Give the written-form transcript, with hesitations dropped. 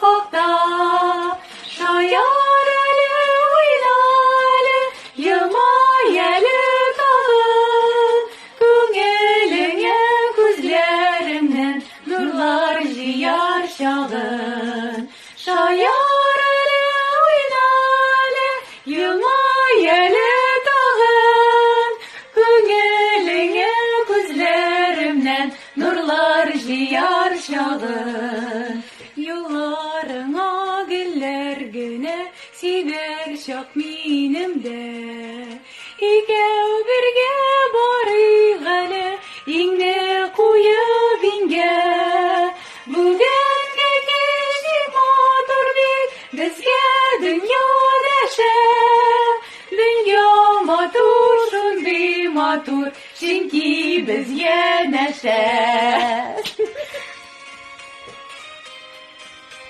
Kokta şayareli oynarlı yılmayeli dağın Küngeline gözlerimden nurlar jiyar şağın Şayareli oynarlı yılmayeli dağın Küngeline gözlerimden nurlar jiyar şağın Yollarına güller güne siber şak minimde İkev birge barıgane İğne koyup inge Bugenge geçti matur bir Bizge dünya deşe Dünya matur şundi matur Çünkü biz yeneşe